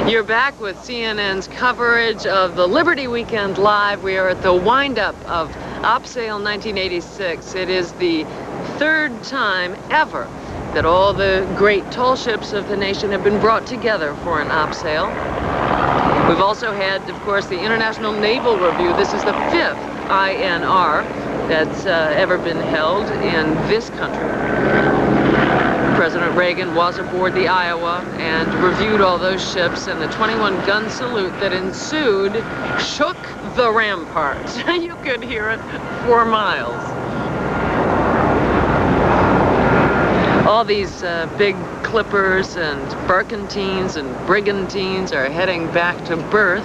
You're back with CNN's coverage of the Liberty Weekend Live. We are at the wind-up of Op Sale 1986. It is the third time ever that all the great tall ships of the nation have been brought together for an Op Sale. We've also had, of course, the International Naval Review. This is the 5th INR that's ever been held in this country. President Reagan was aboard the Iowa and reviewed all those ships, and the 21-gun salute that ensued shook the ramparts. You could hear it for miles. All these big clippers and barkentines and brigantines are heading back to berth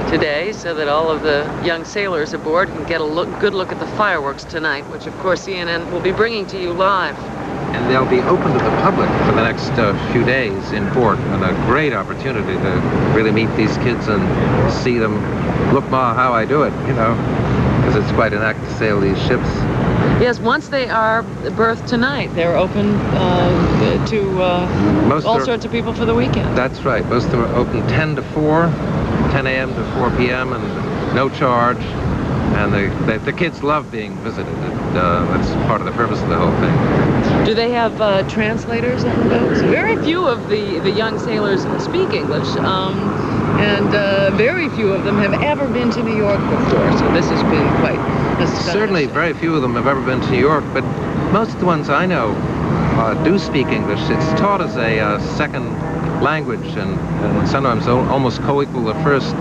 today so that all of the young sailors aboard can get a good look at the fireworks tonight, which of course CNN will be bringing to you live. And they'll be open to the public for the next few days in port, and a great opportunity to really meet these kids and see them. Look, Ma, how I do it, you know, because it's quite an act to sail these ships. Yes, once they are berthed tonight, they're open to all sorts of people for the weekend. That's right. Most of them are open 10 to 4, 10 a.m. to 4 p.m., and no charge. And the kids love being visited. That's part of the purpose of the whole thing. Do they have translators on the boats? Very few of the young sailors speak English, and very few of them have ever been to New York before, so this has been quite astonishing. Certainly very few of them have ever been to New York, but most of the ones I know do speak English. It's taught as a second language, and sometimes almost co-equal to first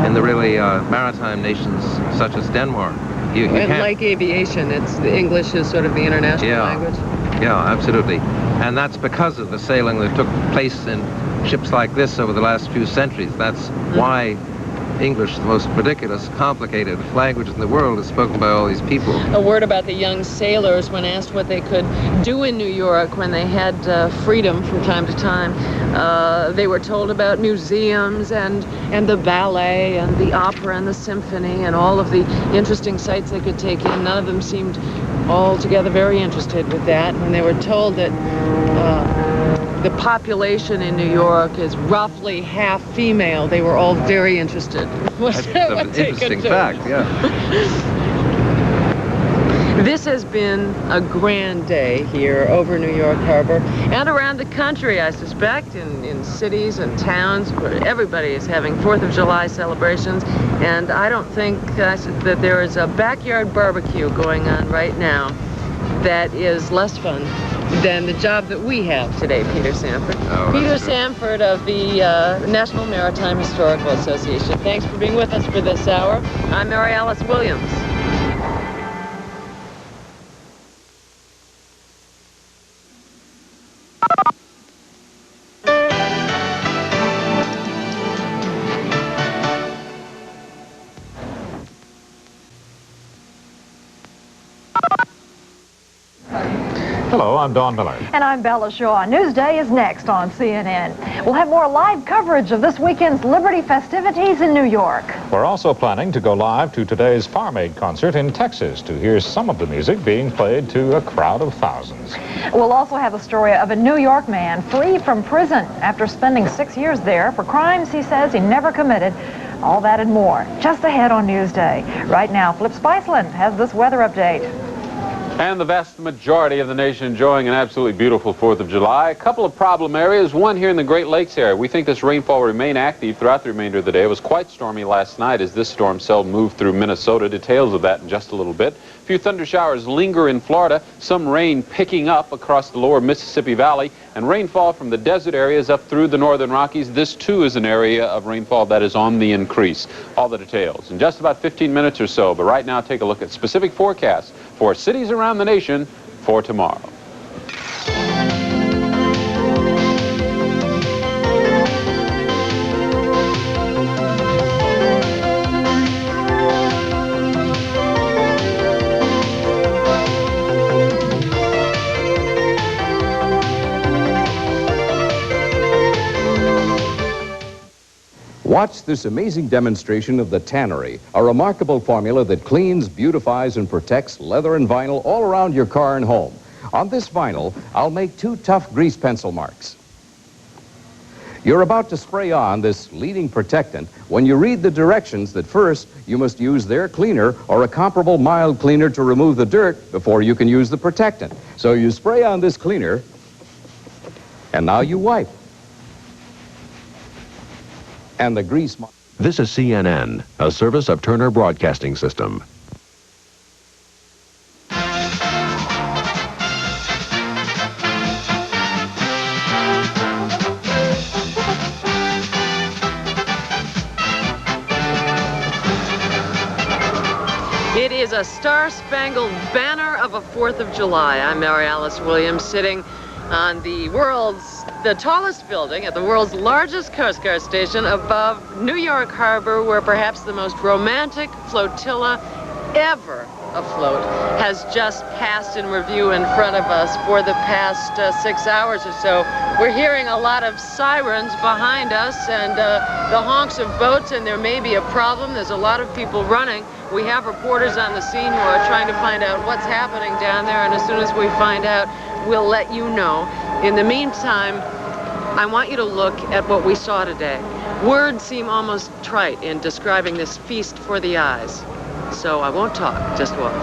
in the really maritime nations such as Denmark. You and like aviation, the English is sort of the international language. Yeah, absolutely. And that's because of the sailing that took place in ships like this over the last few centuries. That's why English, the most ridiculous, complicated language in the world, is spoken by all these people. A word about the young sailors when asked what they could do in New York when they had freedom from time to time. They were told about museums and the ballet and the opera and the symphony and all of the interesting sights they could take in. None of them seemed altogether very interested with that. When they were told that the population in New York is roughly half female, they were all very interested. That's an interesting fact, yeah. This has been a grand day here over New York Harbor and around the country, I suspect, in cities and towns where everybody is having 4th of July celebrations. And I don't think that there is a backyard barbecue going on right now that is less fun than the job that we have today, Peter Sanford. Oh, Peter Sanford of the National Maritime Historical Association. Thanks for being with us for this hour. I'm Mary Alice Williams. Hello, I'm Don Miller. And I'm Bella Shaw. Newsday is next on CNN. We'll have more live coverage of this weekend's Liberty festivities in New York. We're also planning to go live to today's Farm Aid concert in Texas to hear some of the music being played to a crowd of thousands. We'll also have a story of a New York man free from prison after spending 6 years there for crimes he says he never committed. All that and more just ahead on Newsday. Right now, Flip Spiceland has this weather update. And the vast majority of the nation enjoying an absolutely beautiful 4th of July. A couple of problem areas, one here in the Great Lakes area. We think this rainfall will remain active throughout the remainder of the day. It was quite stormy last night as this storm cell moved through Minnesota. Details of that in just a little bit. A few thunder showers linger in Florida, some rain picking up across the lower Mississippi Valley, and rainfall from the desert areas up through the northern Rockies. This too is an area of rainfall that is on the increase. All the details in just about 15 minutes or so, but right now take a look at specific forecasts for cities around the nation for tomorrow. Watch this amazing demonstration of the Tannery, a remarkable formula that cleans, beautifies, and protects leather and vinyl all around your car and home. On this vinyl, I'll make 2 tough grease pencil marks. You're about to spray on this leading protectant when you read the directions that first you must use their cleaner or a comparable mild cleaner to remove the dirt before you can use the protectant. So you spray on this cleaner, and now you wipe. And the grease... This is CNN, a service of Turner Broadcasting System. It is a star-spangled banner of a 4th of July. I'm Mary Alice Williams, sitting on the tallest building at the world's largest Coast Guard station above New York Harbor, where perhaps the most romantic flotilla ever afloat has just passed in review in front of us for the past 6 hours or so. We're hearing a lot of sirens behind us and the honks of boats, and there may be a problem. There's a lot of people running. We have reporters on the scene who are trying to find out what's happening down there, and as soon as we find out, we'll let you know. In the meantime, I want you to look at what we saw today. Words seem almost trite in describing this feast for the eyes. So I won't talk, just watch.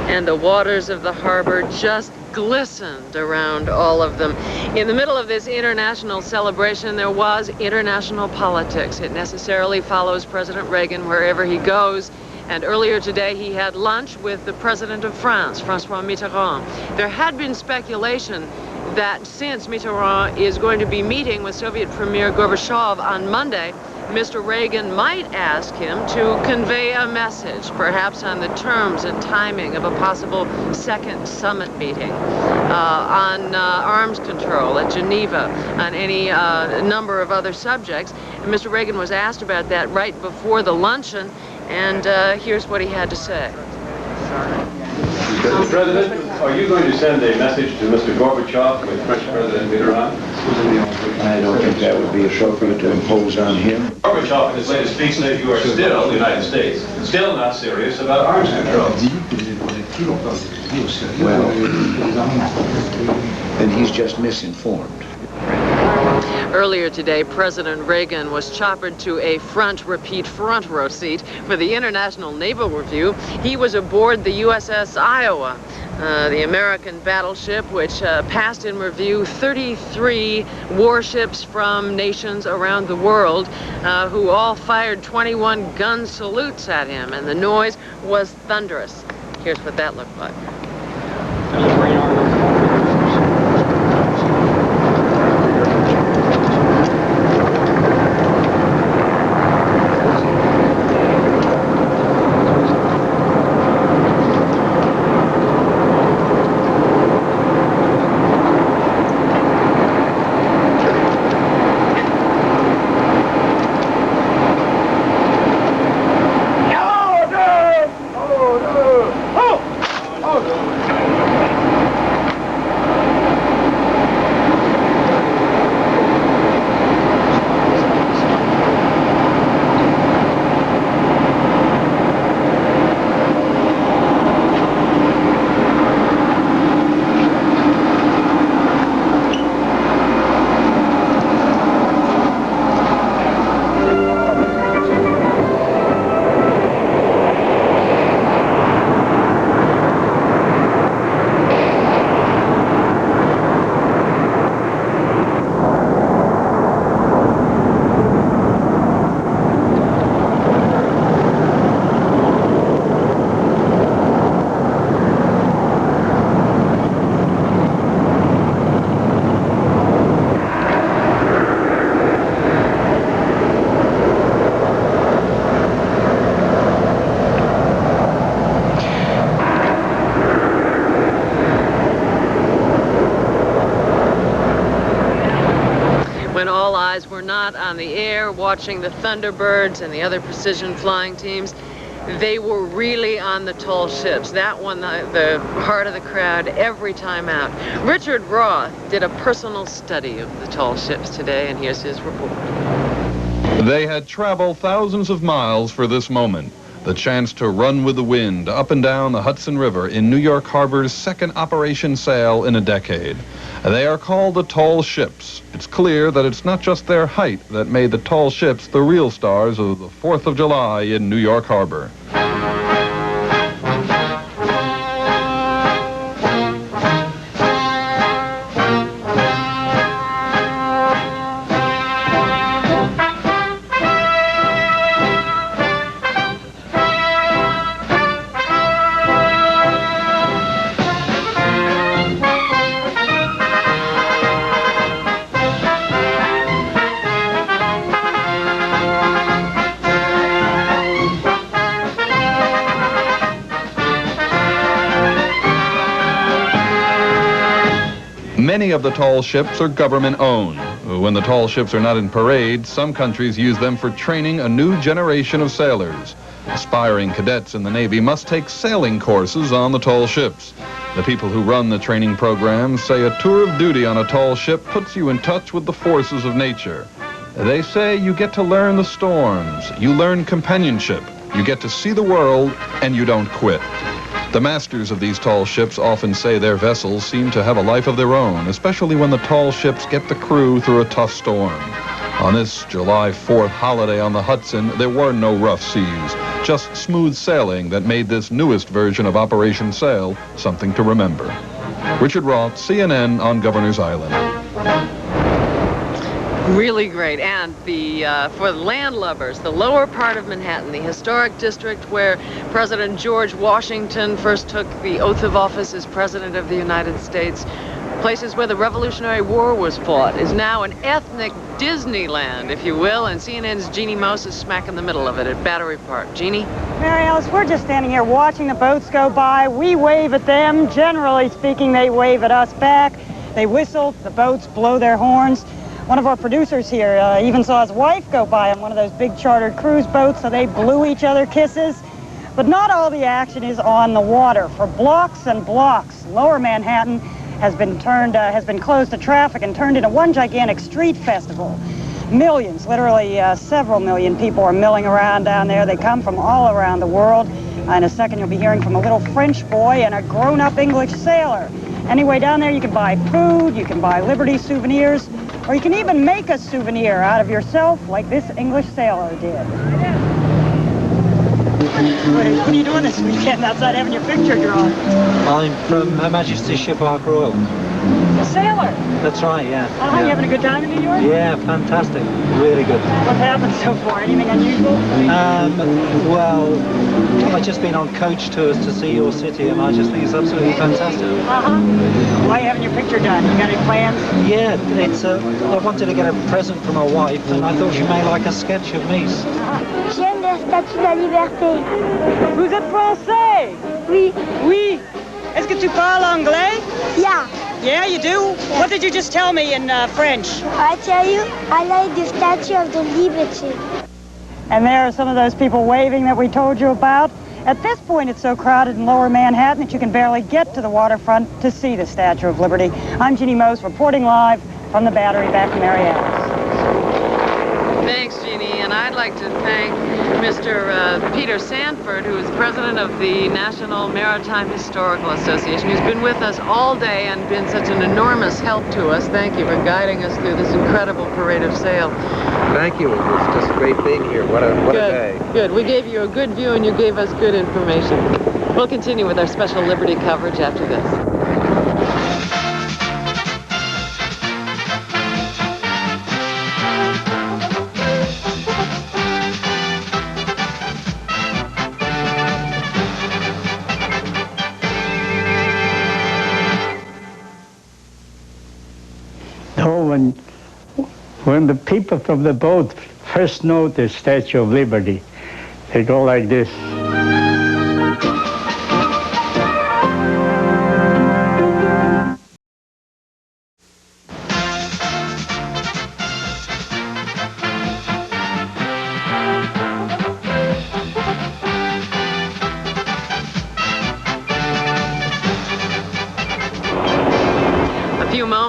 And the waters of the harbor just glistened around all of them. In the middle of this international celebration, there was international politics. It necessarily follows President Reagan wherever he goes. And earlier today, he had lunch with the President of France, François Mitterrand. There had been speculation that since Mitterrand is going to be meeting with Soviet Premier Gorbachev on Monday, Mr. Reagan might ask him to convey a message, perhaps on the terms and timing of a possible second summit meeting, on arms control at Geneva, on any number of other subjects. And Mr. Reagan was asked about that right before the luncheon, and here's what he had to say. Mr. President, are you going to send a message to Mr. Gorbachev with French President Mitterrand? I don't think that would be appropriate to impose on him. Gorbachev in his latest speech said you are still, the United States, still not serious about arms control. Well, then he's just misinformed. Earlier today, President Reagan was choppered to a front row seat for the International Naval Review. He was aboard the USS Iowa, the American battleship, which passed in review 33 warships from nations around the world, who all fired 21 gun salutes at him, and the noise was thunderous. Here's what that looked like. not on the air watching the Thunderbirds and the other precision flying teams. They were really on the tall ships. That won the heart of the crowd every time out. Richard Roth did a personal study of the tall ships today, and here's his report. They had traveled thousands of miles for this moment, the chance to run with the wind up and down the Hudson River in New York Harbor's second operation sail in a decade. They are called the tall ships. It's clear that it's not just their height that made the tall ships the real stars of the 4th of July in New York Harbor. Many of the tall ships are government-owned. When the tall ships are not in parade, some countries use them for training a new generation of sailors. Aspiring cadets in the Navy must take sailing courses on the tall ships. The people who run the training programs say a tour of duty on a tall ship puts you in touch with the forces of nature. They say you get to learn the storms, you learn companionship, you get to see the world, and you don't quit. The masters of these tall ships often say their vessels seem to have a life of their own, especially when the tall ships get the crew through a tough storm. On this July 4th holiday on the Hudson, there were no rough seas, just smooth sailing that made this newest version of Operation Sail something to remember. Richard Roth, CNN on Governor's Island. Really great. And for the landlubbers, the lower part of Manhattan, the historic district where President George Washington first took the oath of office as President of the United States, places where the Revolutionary War was fought, is now an ethnic Disneyland, if you will, and CNN's Jeannie Moos is smack in the middle of it at Battery Park. Jeannie? Mary Alice, we're just standing here watching the boats go by. We wave at them. Generally speaking, they wave at us back. They whistle, the boats blow their horns. One of our producers here even saw his wife go by on one of those big chartered cruise boats, so they blew each other kisses. But not all the action is on the water. For blocks and blocks, Lower Manhattan has been closed to traffic and turned into one gigantic street festival. Millions, literally several million people are milling around down there. They come from all around the world. In a second, you'll be hearing from a little French boy and a grown-up English sailor. Anyway, down there you can buy food, you can buy Liberty souvenirs, or you can even make a souvenir out of yourself like this English sailor did. What are you doing this weekend outside having your picture drawn? I'm from Her Majesty's Ship Ark Royal. A sailor? That's right, yeah. Oh, you having a good time in New York? Yeah, fantastic. Really good. What's happened so far? Anything unusual? Well, I've just been on coach tours to see your city, and I just think it's absolutely fantastic. Why are you having your picture done? You got any plans? Yeah, I wanted to get a present for my wife, and I thought she may like a sketch of me. J'aime la Statue de la Liberté. Vous êtes français? Oui. Oui. Est-ce que tu parles anglais? Yeah. Yeah, you do? What did you just tell me in French? I tell you, I like the Statue of the Liberty. And there are some of those people waving that we told you about. At this point, it's so crowded in Lower Manhattan that you can barely get to the waterfront to see the Statue of Liberty. I'm Jeannie Moos reporting live from the Battery back in Mary Alice. Thanks, Jeannie. And I'd like to thank Mr. Peter Sanford, who is president of the National Maritime Historical Association, who's been with us all day and been such an enormous help to us. Thank you for guiding us through this incredible parade of sail. Thank you. It was just great being here. What a day. Good. We gave you a good view and you gave us good information. We'll continue with our special Liberty coverage after this. When the people from the boat first know the Statue of Liberty, they go like this.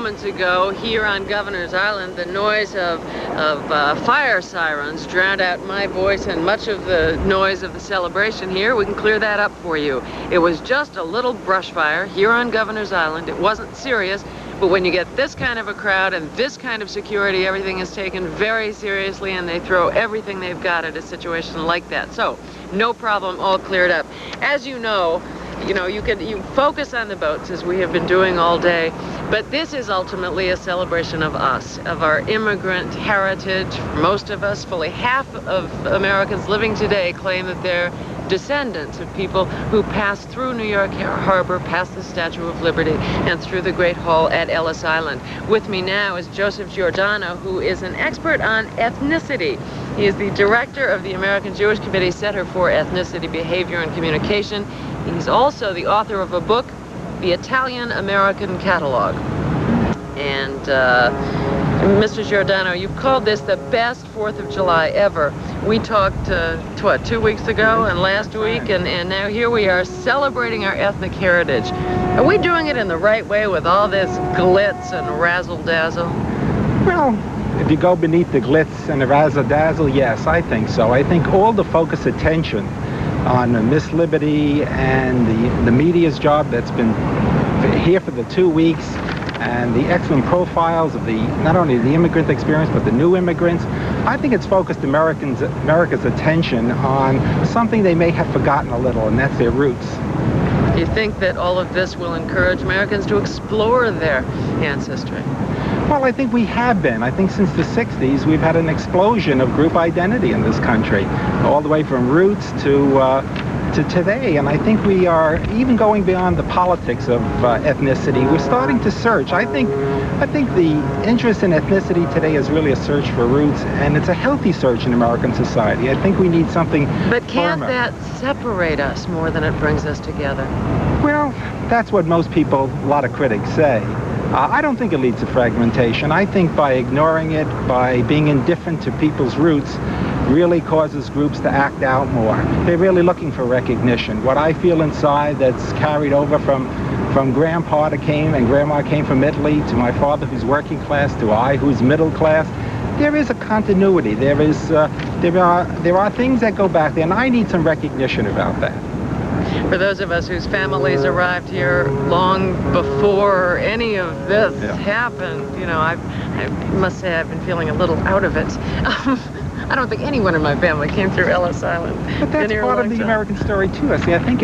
moments ago here on Governor's Island, the noise of fire sirens drowned out my voice and much of the noise of the celebration here. We can clear that up for you. It was just a little brush fire here on Governor's Island. It wasn't serious, but when you get this kind of a crowd and this kind of security, everything is taken very seriously, and they throw everything they've got at a situation like that. So, no problem, all cleared up. As you know, you focus on the boats as we have been doing all day, but this is ultimately a celebration of us, of our immigrant heritage. Most of us, fully half of Americans living today, claim that they're descendants of people who passed through New York Harbor, past the Statue of Liberty, and through the Great Hall at Ellis Island. With me now is Joseph Giordano, who is an expert on ethnicity. He is the director of the American Jewish Committee Center for Ethnicity, Behavior, and Communication. He's also the author of a book, The Italian-American Catalog. And Mr. Giordano, you've called this the best 4th of July ever. We talked, 2 weeks ago and last week, and now here we are celebrating our ethnic heritage. Are we doing it in the right way with all this glitz and razzle-dazzle? Well, if you go beneath the glitz and the razzle-dazzle, yes, I think so. I think all the focus attention on Miss Liberty and the media's job that's been here for the 2 weeks, and the excellent profiles of not only the immigrant experience, but the new immigrants. I think it's focused America's attention on something they may have forgotten a little, and that's their roots. Do you think that all of this will encourage Americans to explore their ancestry? Well, I think we have been. I think since the 60s, we've had an explosion of group identity in this country, all the way from roots to today, and I think we are even going beyond the politics of ethnicity. We're starting to search. I think the interest in ethnicity today is really a search for roots, and it's a healthy search in American society. I think we need something But can't firmer. that separate us more than it brings us together? Well, that's what most people, a lot of critics say. I don't think it leads to fragmentation. I think by ignoring it, by being indifferent to people's roots, really causes groups to act out more. They're really looking for recognition. What I feel inside that's carried over from Grandpa that came and Grandma came from Italy, to my father who's working class, to I who's middle class, there is a continuity. There are things that go back there, and I need some recognition about that. For those of us whose families arrived here long before any of this happened, I must say I've been feeling a little out of it. I don't think anyone in my family came through Ellis Island. But that's part of the American story, too. I think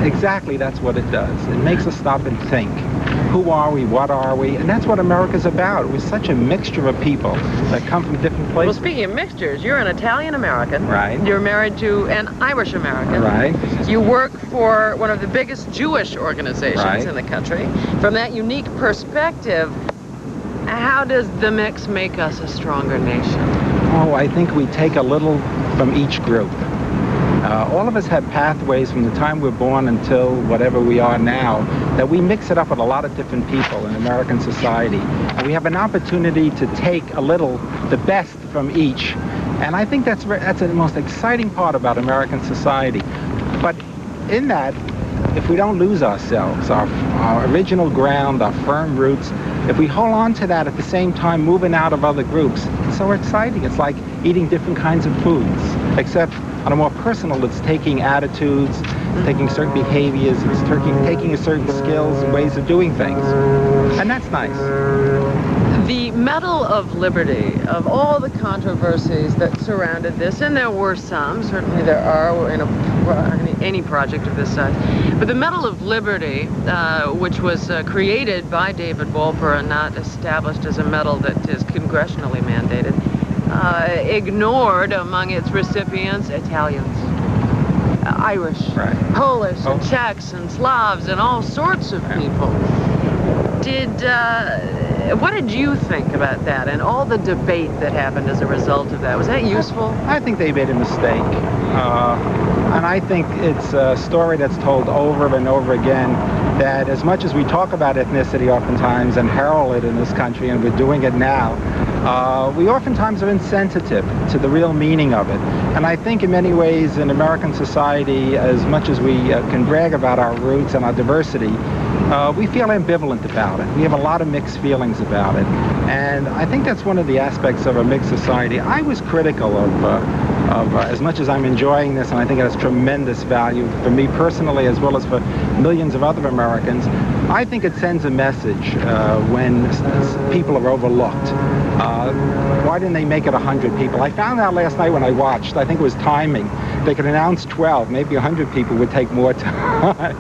exactly that's what it does. It makes us stop and think. Who are we? What are we? And that's what America's about. We're such a mixture of people that come from different places. Well, speaking of mixtures, you're an Italian-American. Right. You're married to an Irish-American. Right. You work for one of the biggest Jewish organizations in the country. From that unique perspective, how does the mix make us a stronger nation? Oh, I think we take a little from each group. All of us have pathways from the time we're born until whatever we are now, that we mix it up with a lot of different people in American society. And we have an opportunity to take a little, the best from each. And I think that's the most exciting part about American society. But in that, if we don't lose ourselves, our original ground, our firm roots, if we hold on to that at the same time moving out of other groups, it's so exciting. It's like eating different kinds of foods, except on a more personal, it's taking attitudes, taking certain behaviors, it's taking certain skills and ways of doing things. And that's nice. The Medal of Liberty, of all the controversies that surrounded this, and there were some, certainly there are in any project of this size, but the Medal of Liberty, which was created by David Wolper and not established as a medal that is congressionally mandated, ignored among its recipients Italians, Irish, Polish, and Czechs, and Slavs, and all sorts of people. What did you think about that and all the debate that happened as a result of that? Was that useful? I think they made a mistake. And I think it's a story that's told over and over again that as much as we talk about ethnicity oftentimes and herald it in this country, and we're doing it now, we oftentimes are insensitive to the real meaning of it. And I think in many ways in American society, as much as we can brag about our roots and our diversity, we feel ambivalent about it. We have a lot of mixed feelings about it. And I think that's one of the aspects of a mixed society. I was critical of as much as I'm enjoying this, and I think it has tremendous value for me personally as well as for millions of other Americans, I think it sends a message when people are overlooked. Why didn't they make it 100 people? I found out last night when I watched, I think it was timing. They could announce 12, maybe 100 people would take more time.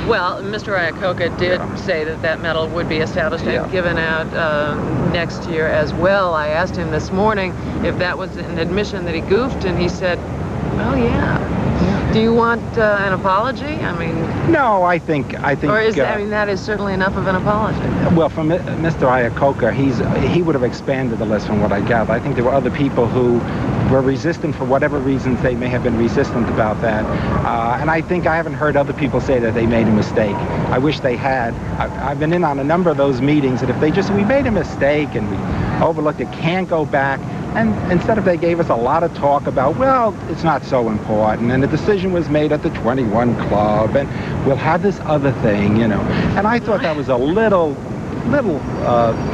Well, Mr. Iacocca did say that that medal would be established and given out next year as well. I asked him this morning if that was an admission that he goofed, and he said, well, yeah. Do you want an apology? I mean... No, I think... Or is I mean, that is certainly enough of an apology. Well, from Mr. Iacocca, he would have expanded the list from what I gather. I think there were other people who were resistant for whatever reasons they may have been resistant about that. And I think I haven't heard other people say that they made a mistake. I wish they had. I've been in on a number of those meetings, and if they just, we made a mistake and we overlooked it, can't go back. And instead of they gave us a lot of talk about, well, it's not so important, and the decision was made at the 21 Club, and we'll have this other thing, you know. And I thought that was a little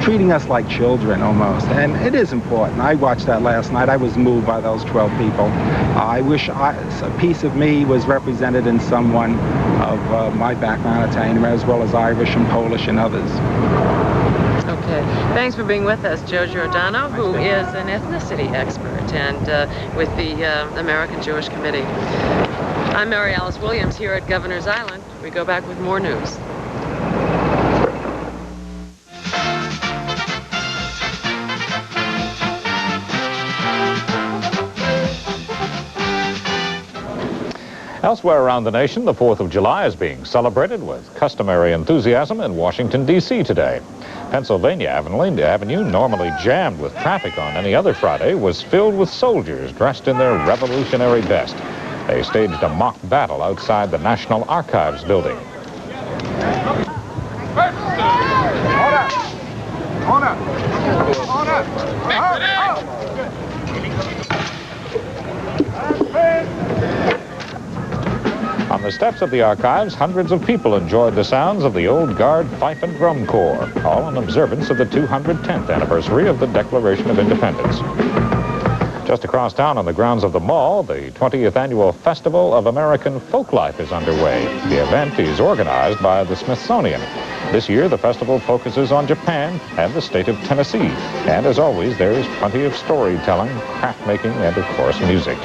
treating us like children almost, and it is important. I watched that last night. I was moved by those 12 people. I wish a piece of me was represented in someone of my background, Italian as well as Irish and Polish and others. Okay. Thanks for being with us, Joe Giordano, who is an ethnicity expert and with the American Jewish Committee. I'm Mary Alice Williams here at Governor's Island. We go back with more news. Elsewhere around the nation, the 4th of July is being celebrated with customary enthusiasm in Washington, D.C. today. Pennsylvania Avenue, normally jammed with traffic on any other Friday, was filled with soldiers dressed in their revolutionary best. They staged a mock battle outside the National Archives building. On the steps of the archives, hundreds of people enjoyed the sounds of the old guard fife and drum corps, all in observance of the 210th anniversary of the Declaration of Independence. Just across town on the grounds of the mall, the 20th Annual Festival of American Folklife is underway. The event is organized by the Smithsonian. This year, the festival focuses on Japan and the state of Tennessee. And as always, there is plenty of storytelling, craft making, and of course, music.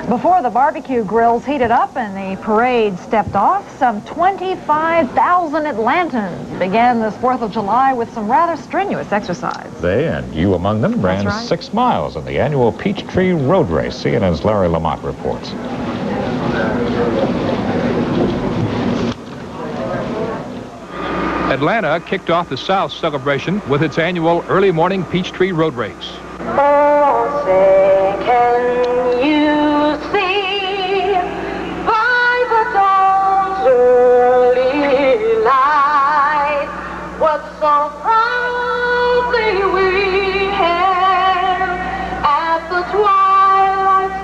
Before the barbecue grills heated up and the parade stepped off, some 25,000 Atlantans began this 4th of July with some rather strenuous exercise. They, and you among them, ran 6 miles in the annual Peachtree Road Race. CNN's Larry Lamont reports. Atlanta kicked off the South celebration with its annual early morning Peachtree Road Race. Oh, say, can you see by the dawn's early light what so proudly we hailed at the twilight's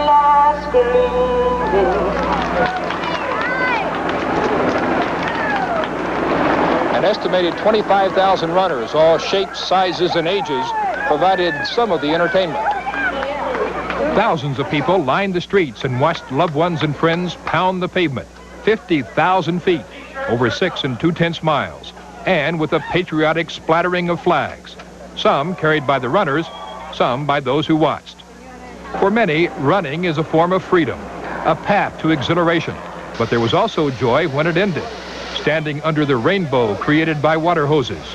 last gleaming? An estimated 25,000 runners, all shapes, sizes, and ages, provided some of the entertainment. Thousands of people lined the streets and watched loved ones and friends pound the pavement. 50,000 feet, over 6 2/10 miles, and with a patriotic splattering of flags. Some carried by the runners, some by those who watched. For many, running is a form of freedom, a path to exhilaration. But there was also joy when it ended, standing under the rainbow created by water hoses.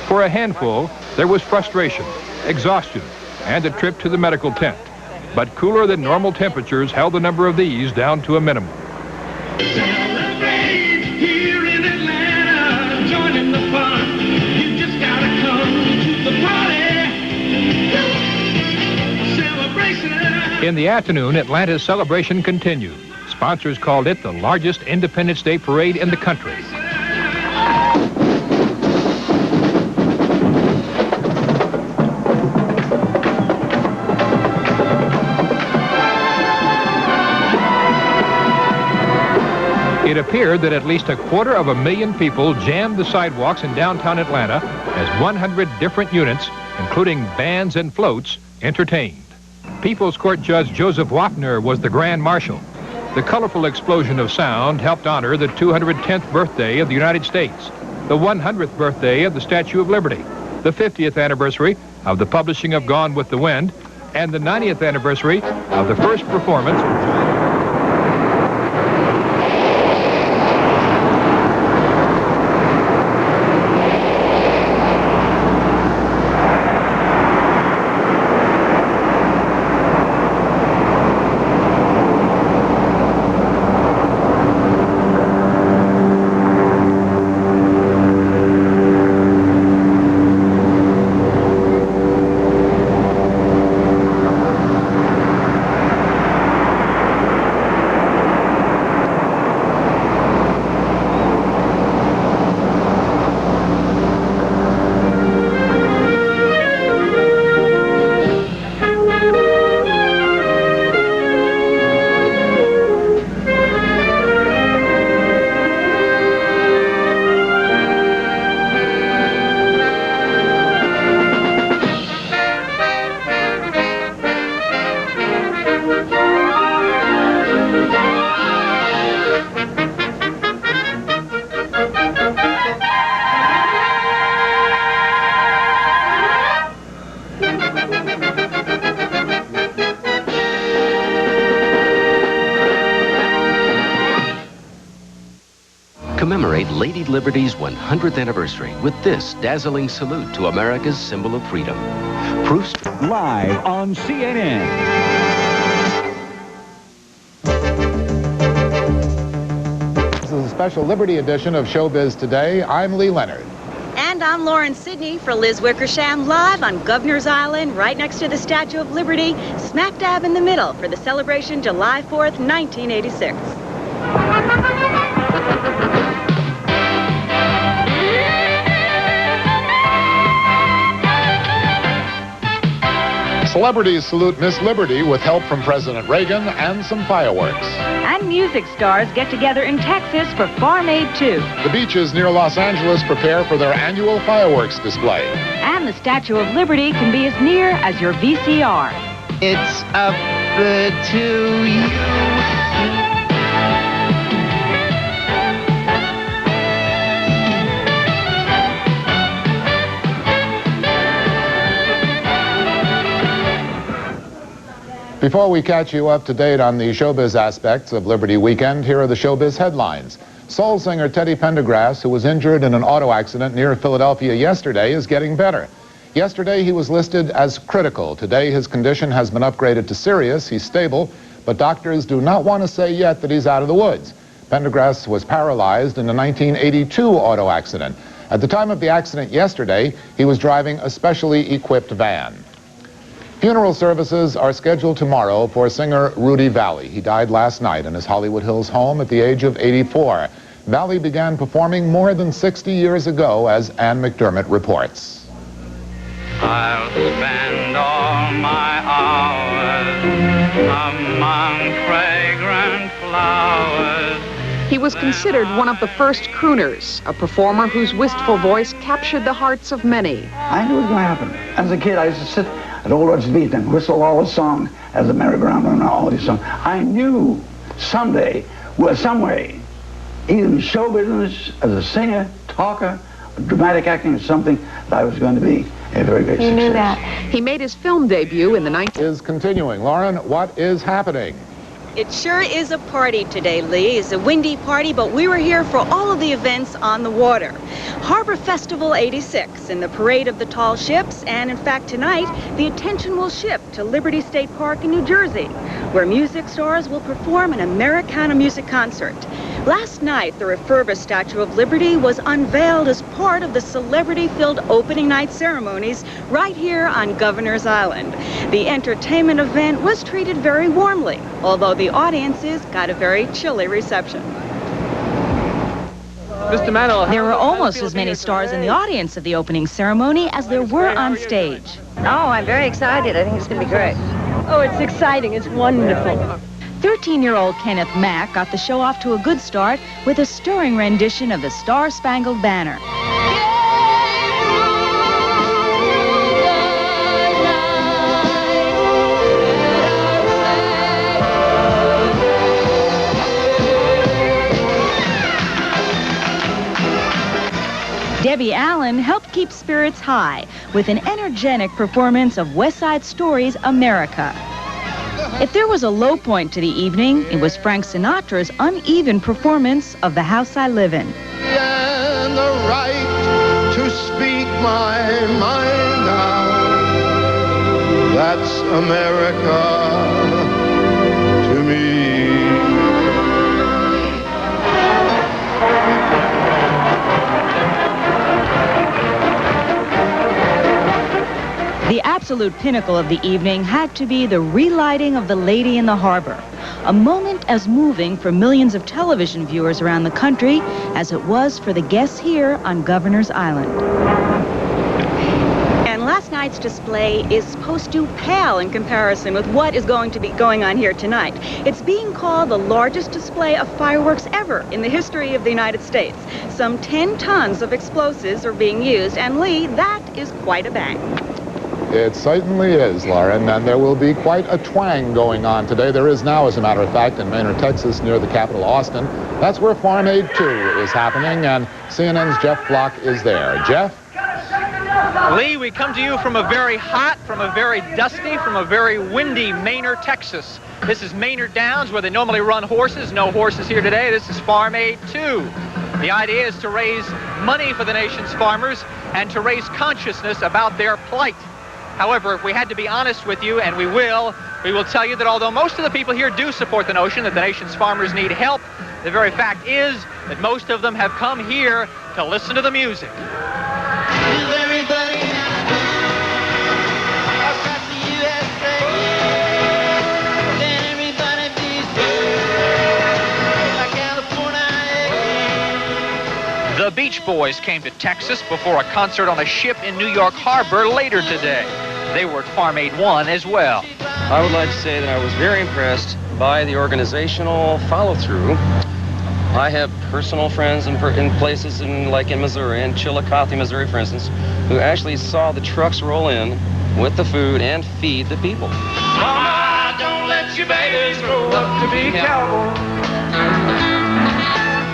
For a handful, there was frustration, exhaustion, and a trip to the medical tent. But cooler than normal temperatures held the number of these down to a minimum. Celebrate here in Atlanta, joining the fun. You just gotta come to the party. Celebration. In the afternoon, Atlanta's celebration continued. Sponsors called it the largest Independence Day parade in the country. It appeared that at least 250,000 people jammed the sidewalks in downtown Atlanta as 100 different units, including bands and floats, entertained. People's Court Judge Joseph Wapner was the Grand Marshal. The colorful explosion of sound helped honor the 210th birthday of the United States, the 100th birthday of the Statue of Liberty, the 50th anniversary of the publishing of Gone with the Wind, and the 90th anniversary of the first performance of Commemorate Lady Liberty's 100th anniversary with this dazzling salute to America's symbol of freedom. Proofs live on CNN. This is a special Liberty edition of Showbiz Today. I'm Lee Leonard. And I'm Lauren Sidney for Liz Wickersham, live on Governor's Island, right next to the Statue of Liberty, smack dab in the middle for the celebration July 4th, 1986. Celebrities salute Miss Liberty with help from President Reagan and some fireworks. And music stars get together in Texas for Farm Aid 2. The beaches near Los Angeles prepare for their annual fireworks display. And the Statue of Liberty can be as near as your VCR. It's up to you. Before we catch you up to date on the showbiz aspects of Liberty Weekend, here are the showbiz headlines. Soul singer Teddy Pendergrass, who was injured in an auto accident near Philadelphia yesterday, is getting better. Yesterday, he was listed as critical. Today, his condition has been upgraded to serious. He's stable, but doctors do not want to say yet that he's out of the woods. Pendergrass was paralyzed in a 1982 auto accident. At the time of the accident yesterday, he was driving a specially equipped van. Funeral services are scheduled tomorrow for singer Rudy Vallee. He died last night in his Hollywood Hills home at the age of 84. Vallee began performing more than 60 years ago, as Ann McDermott reports. I'll spend all my hours among fragrant flowers. He was considered one of the first crooners, a performer whose wistful voice captured the hearts of many. I knew it was going to happen. As a kid, I used to sit at Old Lord's Beat and whistle all the songs as the merry-go-round and all these songs. I knew someday, well, some way, either in show business, as a singer, talker, dramatic acting, or something, that I was going to be a very great success. He knew that. He made his film debut in the 19... Is continuing. Lauren, what is happening? It sure is a party today, Lee. It's a windy party, but we were here for all of the events on the water. Harbor Festival 86 and the Parade of the Tall Ships, and in fact tonight, the attention will shift to Liberty State Park in New Jersey, where music stars will perform an Americana music concert. Last night, the refurbished Statue of Liberty was unveiled as part of the celebrity-filled opening night ceremonies right here on Governor's Island. The entertainment event was treated very warmly, although the audiences got a very chilly reception. Mr. Mantle, there were almost as many stars in the audience of the opening ceremony as there were on stage. Oh, I'm very excited. I think it's going to be great. Oh, it's exciting. It's wonderful. 13-year-old Kenneth Mack got the show off to a good start with a stirring rendition of the Star-Spangled Banner. Debbie Allen helped keep spirits high with an energetic performance of West Side Story's America. If there was a low point to the evening, it was Frank Sinatra's uneven performance of The House I Live In. And the right to speak my mind out, that's America to me. The absolute pinnacle of the evening had to be the relighting of the Lady in the Harbor, a moment as moving for millions of television viewers around the country as it was for the guests here on Governor's Island. And last night's display is supposed to pale in comparison with what is going to be going on here tonight. It's being called the largest display of fireworks ever in the history of the United States. Some 10 tons of explosives are being used, and Lee, that is quite a bang. It certainly is, Lauren, and there will be quite a twang going on today. There is now, as a matter of fact, in Manor, Texas, near the capital, Austin. That's where Farm Aid 2 is happening, and CNN's Jeff Block is there. Jeff? Lee, we come to you from a very hot, from a very dusty, from a very windy Manor, Texas. This is Maynard Downs, where they normally run horses. No horses here today. This is Farm Aid 2. The idea is to raise money for the nation's farmers and to raise consciousness about their plight. However, if we had to be honest with you, and we will tell you that although most of the people here do support the notion that the nation's farmers need help, the very fact is that most of them have come here to listen to the music. The Beach Boys came to Texas before a concert on a ship in New York Harbor later today. They were at Farm Aid 1 as well. I would like to say that I was very impressed by the organizational follow-through. I have personal friends in places like in Missouri, in Chillicothe, Missouri, for instance, who actually saw the trucks roll in with the food and feed the people. Mama, don't let your babies grow up to be cowboys.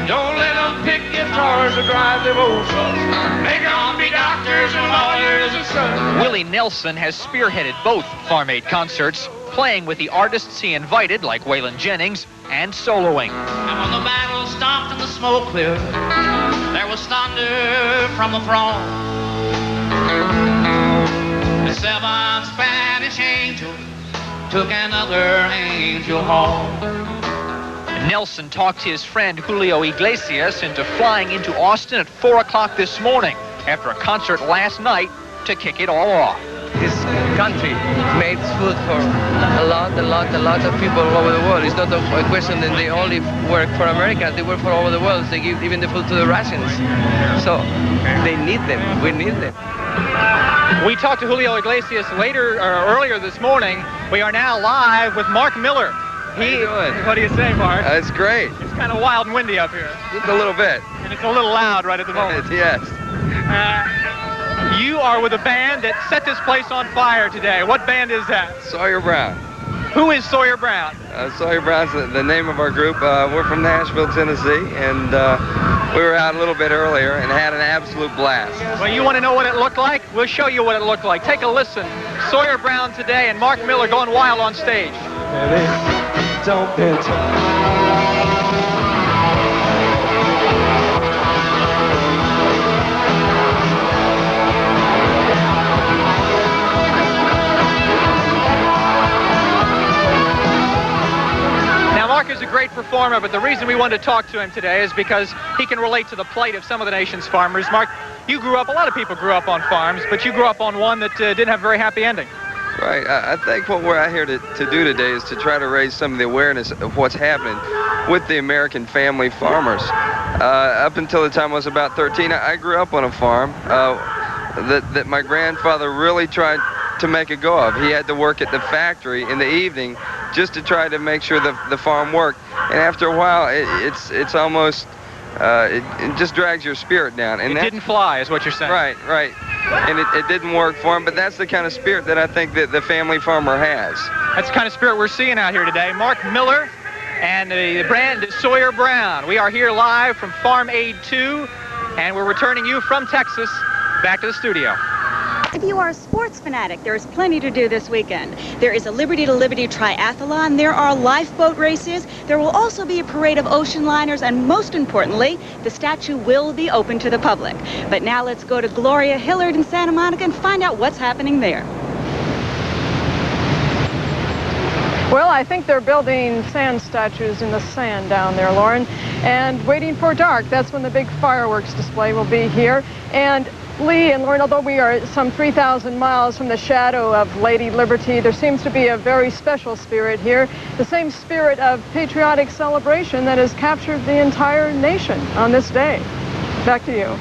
Don't let them pick guitars or drive their old trucks. Make them be doctors and lawyers and sons. Willie Nelson has spearheaded both Farm Aid concerts, playing with the artists he invited, like Waylon Jennings, and soloing. And when the battle stopped and the smoke cleared, there was thunder from the throne. The 7 Spanish angels took another angel home. Nelson talked his friend Julio Iglesias into flying into Austin at 4 o'clock this morning after a concert last night to kick it all off. This country makes food for a lot of people all over the world. It's not a question that they only work for America, they work for all over the world. They give even the food to the Russians. So they need them, we need them. We talked to Julio Iglesias earlier this morning. We are now live with Mark Miller. What do you say, Mark? It's great. It's kind of wild and windy up here. Just a little bit. And it's a little loud right at the moment. Yes. You are with a band that set this place on fire today. What band is that? Sawyer Brown. Who is Sawyer Brown? Sawyer Brown's the name of our group. We're from Nashville, Tennessee, and we were out a little bit earlier and had an absolute blast. Well, you want to know what it looked like? We'll show you what it looked like. Take a listen. Sawyer Brown today and Mark Miller going wild on stage. Don't get Now, Mark is a great performer, but the reason we wanted to talk to him today is because he can relate to the plight of some of the nation's farmers. Mark, you grew up, a lot of people grew up on farms, but you grew up on one that didn't have a very happy ending. Right. I think what we're out here to do today is to try to raise some of the awareness of what's happening with the American family farmers. Up until the time I was about 13, I grew up on a farm that my grandfather really tried to make a go of. He had to work at the factory in the evening just to try to make sure the farm worked. And after a while, it's almost, it just drags your spirit down. And it didn't fly, is what you're saying. Right, right. And it didn't work for him, but that's the kind of spirit that I think that the family farmer has. That's the kind of spirit we're seeing out here today. Mark Miller and the brand is Sawyer Brown. We are here live from Farm Aid 2, and we're returning you from Texas back to the studio. If you are a sports fanatic, there's plenty to do this weekend. There is a Liberty to Liberty triathlon. There are lifeboat races. There will also be a parade of ocean liners, and most importantly, the statue will be open to the public. But now let's go to Gloria Hillard in Santa Monica and find out what's happening there. Well, I think they're building sand statues in the sand down there, Lauren, and waiting for dark. That's when the big fireworks display will be here. And Lee and Lauren, although we are some 3,000 miles from the shadow of Lady Liberty, there seems to be a very special spirit here, the same spirit of patriotic celebration that has captured the entire nation on this day. Back to you.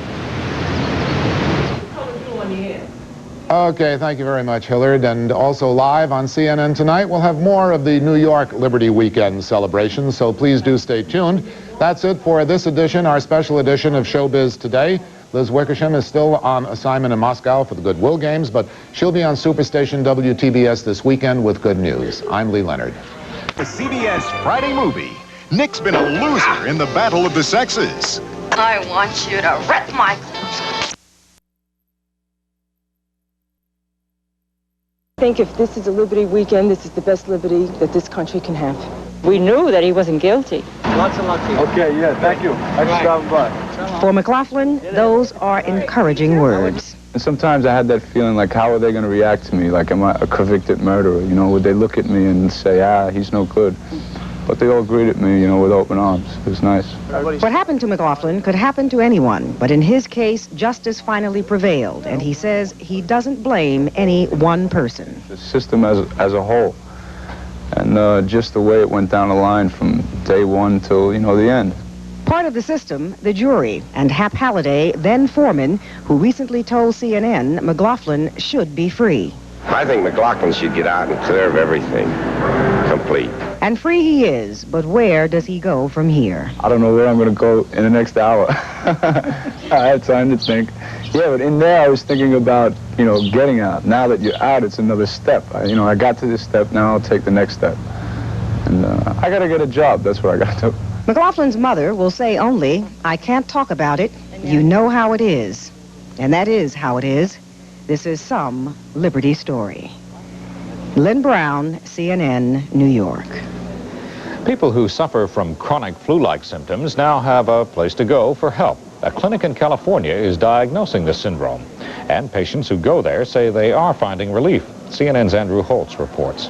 Okay, thank you very much, Hillard. And also live on CNN tonight, we'll have more of the New York Liberty Weekend celebrations, so please do stay tuned. That's it for this edition, our special edition of Showbiz Today. Liz Wickersham is still on assignment in Moscow for the Goodwill Games, but she'll be on Superstation WTBS this weekend with good news. I'm Lee Leonard. The CBS Friday movie. Nick's been a loser in the battle of the sexes. I want you to rip my clothes. I think if this is a Liberty weekend, this is the best liberty that this country can have. We knew that he wasn't guilty. Lots and lots of Okay, yeah, thank you. Thanks for stopping by. For McLaughlin, those are encouraging words. And sometimes I had that feeling like, how are they going to react to me? Like, am I a convicted murderer? You know, would they look at me and say, he's no good? But they all greeted me, you know, with open arms. It was nice. What happened to McLaughlin could happen to anyone, but in his case, justice finally prevailed, and he says he doesn't blame any one person. The system as a whole, and just the way it went down the line from day one till, you know, the end. Part of the system, the jury, and Hap Halliday, then foreman, who recently told CNN McLaughlin should be free. I think McLaughlin should get out and clear of everything. Complete. And free he is, but where does he go from here? I don't know where I'm going to go in the next hour. I had time to think. Yeah, but in there I was thinking about, you know, getting out. Now that you're out, it's another step. I got to this step, now I'll take the next step. And I got to get a job, that's what I got to do. McLaughlin's mother will say only, I can't talk about it. You know how it is. And that is how it is. This is some Liberty story. Lynn Brown, CNN, New York. People who suffer from chronic flu-like symptoms now have a place to go for help. A clinic in California is diagnosing this syndrome, and patients who go there say they are finding relief. CNN's Andrew Holtz reports.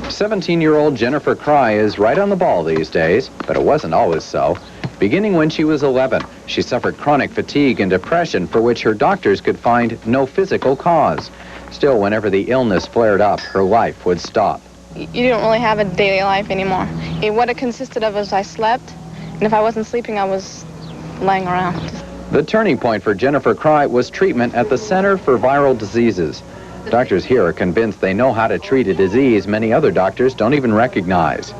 17-year-old Jennifer Cry is right on the ball these days, but it wasn't always so. Beginning when she was 11, she suffered chronic fatigue and depression for which her doctors could find no physical cause. Still, whenever the illness flared up, her life would stop. You didn't really have a daily life anymore. What it consisted of was I slept, and if I wasn't sleeping, I was laying around. The turning point for Jennifer Cry was treatment at the Center for Viral Diseases. Doctors here are convinced they know how to treat a disease many other doctors don't even recognize.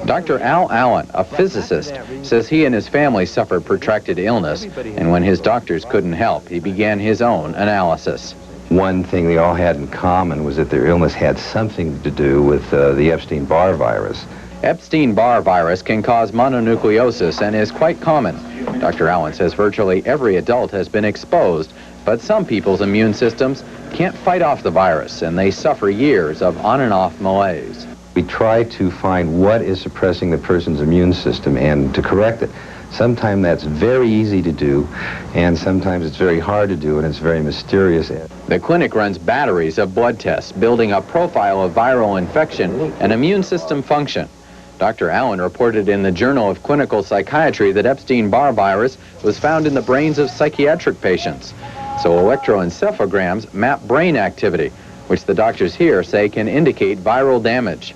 Dr. Al Allen, a physicist, says he and his family suffered protracted illness, and when his doctors couldn't help, he began his own analysis. One thing they all had in common was that their illness had something to do with the Epstein-Barr virus. Epstein-Barr virus can cause mononucleosis and is quite common. Dr. Allen says virtually every adult has been exposed, but some people's immune systems can't fight off the virus, and they suffer years of on and off malaise. We try to find what is suppressing the person's immune system and to correct it. Sometimes that's very easy to do, and sometimes it's very hard to do, and it's very mysterious. The clinic runs batteries of blood tests, building a profile of viral infection and immune system function. Dr. Allen reported in the Journal of Clinical Psychiatry that Epstein-Barr virus was found in the brains of psychiatric patients. So electroencephalograms map brain activity, which the doctors here say can indicate viral damage.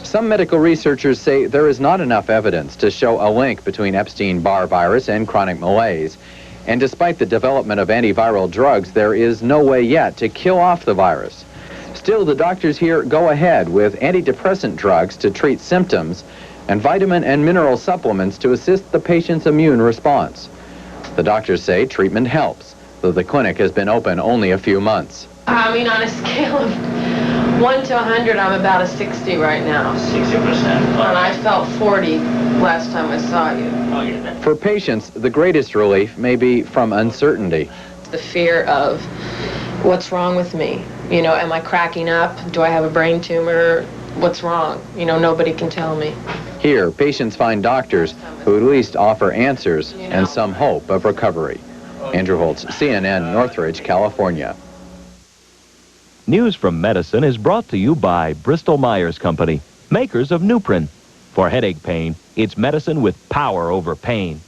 Some medical researchers say there is not enough evidence to show a link between Epstein-Barr virus and chronic malaise. And despite the development of antiviral drugs, there is no way yet to kill off the virus. Still, the doctors here go ahead with antidepressant drugs to treat symptoms and vitamin and mineral supplements to assist the patient's immune response. The doctors say treatment helps, though the clinic has been open only a few months. I mean, on a scale of 1 to 100, I'm about a 60 right now. 60%. And I felt 40 last time I saw you. Oh, yeah. For patients, the greatest relief may be from uncertainty. The fear of what's wrong with me? You know, am I cracking up? Do I have a brain tumor? What's wrong? You know, nobody can tell me. Here, patients find doctors who at least offer answers and some hope of recovery. Andrew Holtz, CNN, Northridge, California. News from Medicine is brought to you by Bristol-Myers Company, makers of Nuprin. For headache pain, it's medicine with power over pain.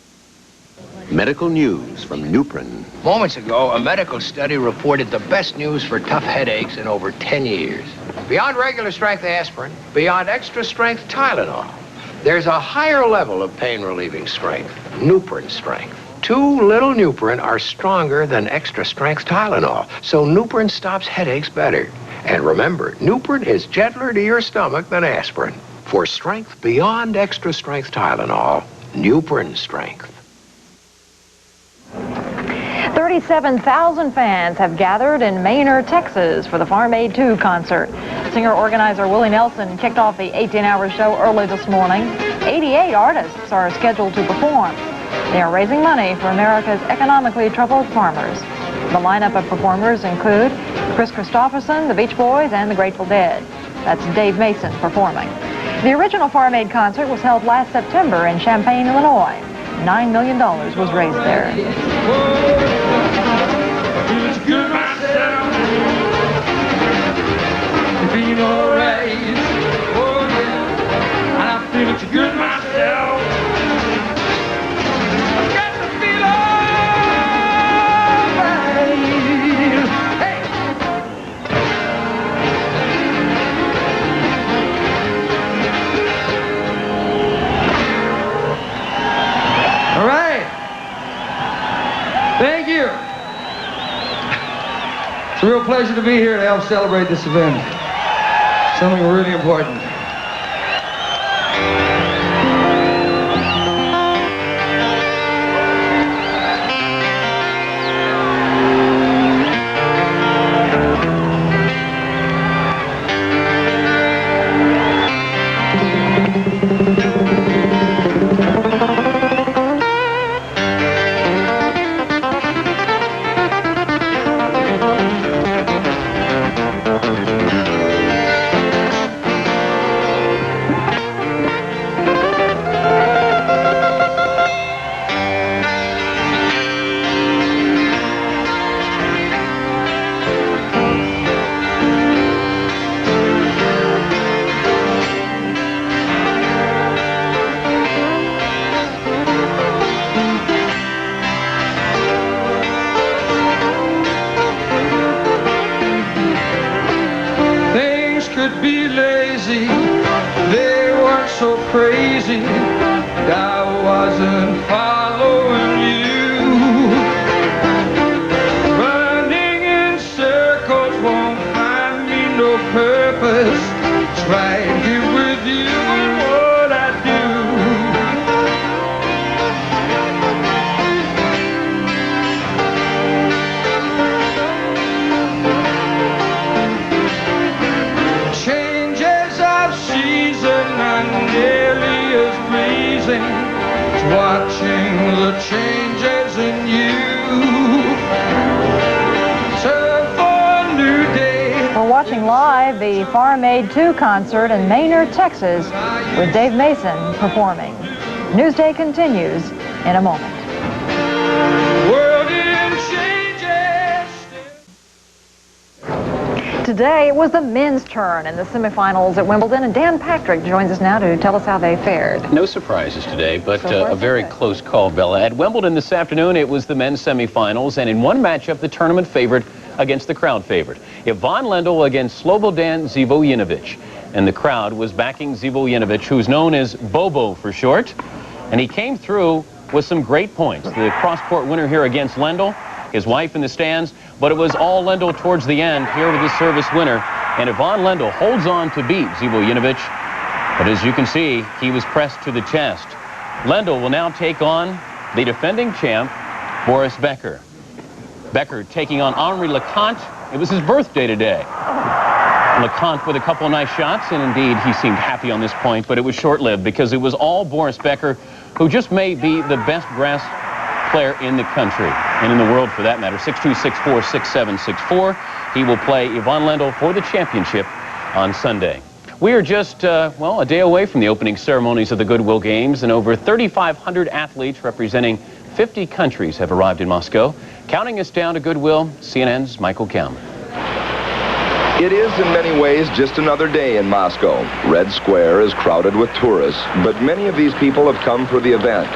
Medical news from Nuprin. Moments ago, a medical study reported the best news for tough headaches in over 10 years. Beyond regular strength aspirin, beyond extra strength Tylenol, there's a higher level of pain relieving strength, Nuprin strength. 2 little Nuprin are stronger than extra strength Tylenol, so Nuprin stops headaches better. And remember, Nuprin is gentler to your stomach than aspirin. For strength beyond extra strength Tylenol, Nuprin strength. 37,000 fans have gathered in Manor, Texas for the Farm Aid 2 concert. Singer-organizer Willie Nelson kicked off the 18-hour show early this morning. 88 artists are scheduled to perform. They are raising money for America's economically troubled farmers. The lineup of performers include Chris Christopherson, the Beach Boys, and the Grateful Dead. That's Dave Mason performing. The original Farm Aid concert was held last September in Champaign, Illinois. $9 million was raised there. All right. Thank you. It's a real pleasure to be here to help celebrate this event. Something really important. Could be lazy, they weren't so crazy, and I wasn't following you. Running in circles won't find me no purpose. It's right here with you and what I nearly as pleasing as watching the changes in you. So for a new day. We're watching live the Farm Aid 2 concert in Manor, Texas, with Dave Mason performing. Newsday continues in a moment. Today, it was the men's turn in the semifinals at Wimbledon, and Dan Patrick joins us now to tell us how they fared. No surprises today, but a very close call, Bella. At Wimbledon this afternoon, it was the men's semifinals, and in one matchup, the tournament favorite against the crowd favorite. Ivan Lendl against Slobodan Živojinovic, and the crowd was backing Živojinovic, who's known as Bobo for short, and he came through with some great points. The cross-court winner here against Lendl, his wife in the stands, but it was all Lendl towards the end here with his service winner And Ivan Lendl holds on to beat Zivojinovic. But as you can see, he was pressed to the chest. Lendl will now take on the defending champ, Boris Becker. Becker taking on Henri Lecomte. It was his birthday today. Lecomte with a couple of nice shots, and indeed he seemed happy on this point, but it was short-lived because it was all Boris Becker, who just may be the best brass player in the country, and in the world for that matter. 6'2", 6'4", 6'7", 6'4". He will play Ivan Lendl for the championship on Sunday. We are just, well, a day away from the opening ceremonies of the Goodwill Games, and over 3,500 athletes representing 50 countries have arrived in Moscow. Counting us down to Goodwill, CNN's Michael Kalman. It is in many ways just another day in Moscow. Red Square is crowded with tourists, but many of these people have come for the event.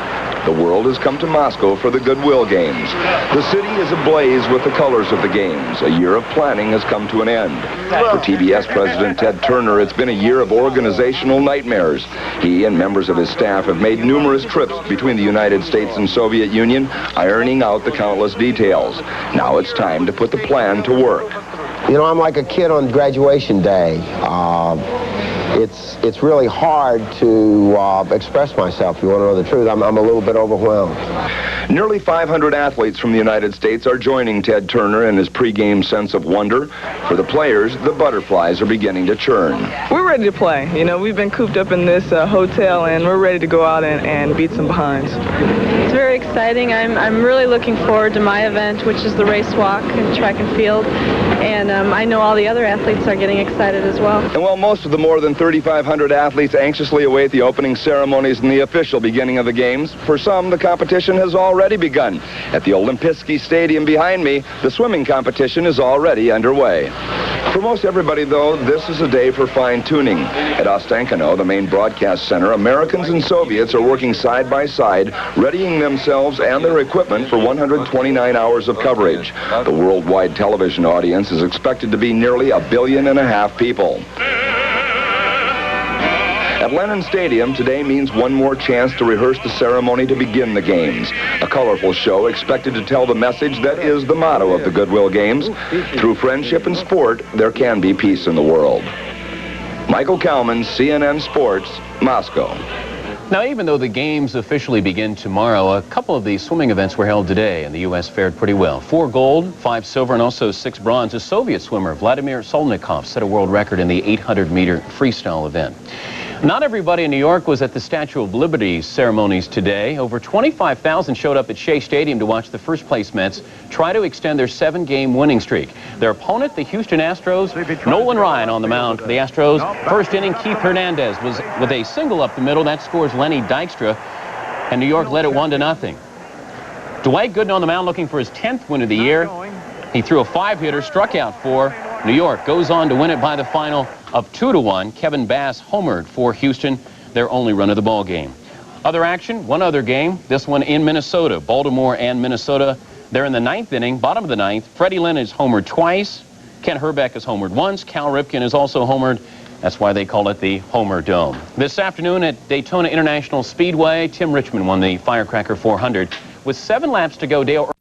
The world has come to Moscow for the Goodwill Games. The city is ablaze with the colors of the games. A year of planning has come to an end. For TBS President Ted Turner, it's been a year of organizational nightmares. He and members of his staff have made numerous trips between the United States and Soviet Union, ironing out the countless details. Now it's time to put the plan to work. You know, I'm like a kid on graduation day. It's really hard to express myself, if you want to know the truth. I'm a little bit overwhelmed. Nearly 500 athletes from the United States are joining Ted Turner in his pregame sense of wonder. For the players, the butterflies are beginning to churn. We're ready to play. You know, we've been cooped up in this hotel, and we're ready to go out and beat some behinds. It's very exciting. I'm really looking forward to my event, which is the race walk and track and field. And I know all the other athletes are getting excited as well. And while most of the more than 3,500 athletes anxiously await the opening ceremonies and the official beginning of the games, for some, the competition has already begun. At the Olympijski Stadium behind me, the swimming competition is already underway. For most everybody, though, this is a day for fine-tuning. At Ostankino, the main broadcast center, Americans and Soviets are working side by side, readying themselves and their equipment for 129 hours of coverage. The worldwide television audience is expected to be nearly 1.5 billion people. At Lenin Stadium, today means one more chance to rehearse the ceremony to begin the games. A colorful show expected to tell the message that is the motto of the Goodwill Games. Through friendship and sport, there can be peace in the world. Michael Kalman, CNN Sports, Moscow. Now, even though the games officially begin tomorrow, a couple of these swimming events were held today, and the U.S. fared pretty well. 4 gold, 5 silver, and also 6 bronze. A Soviet swimmer, Vladimir Solnikov, set a world record in the 800-meter freestyle event. Not everybody in New York was at the Statue of Liberty ceremonies today. Over 25,000 showed up at Shea Stadium to watch the first-place Mets try to extend their 7-game winning streak. Their opponent, the Houston Astros, Nolan Ryan on the mound for the Astros. First inning, Keith Hernandez was with a single up the middle. That scores Lenny Dykstra, and New York led it 1-0. Dwight Gooden on the mound looking for his 10th win of the year. He threw a 5-hitter, struck out 4. New York goes on to win it by the final of 2-1. Kevin Bass homered for Houston, their only run of the ball game. Other action, one other game, this one in Minnesota. Baltimore and Minnesota, they're in the 9th inning, bottom of the 9th. Freddie Lynn is homered twice. Ken Herbeck has homered once. Cal Ripken is also homered. That's why they call it the Homer Dome. This afternoon at Daytona International Speedway, Tim Richmond won the Firecracker 400. With 7 laps to go, Dale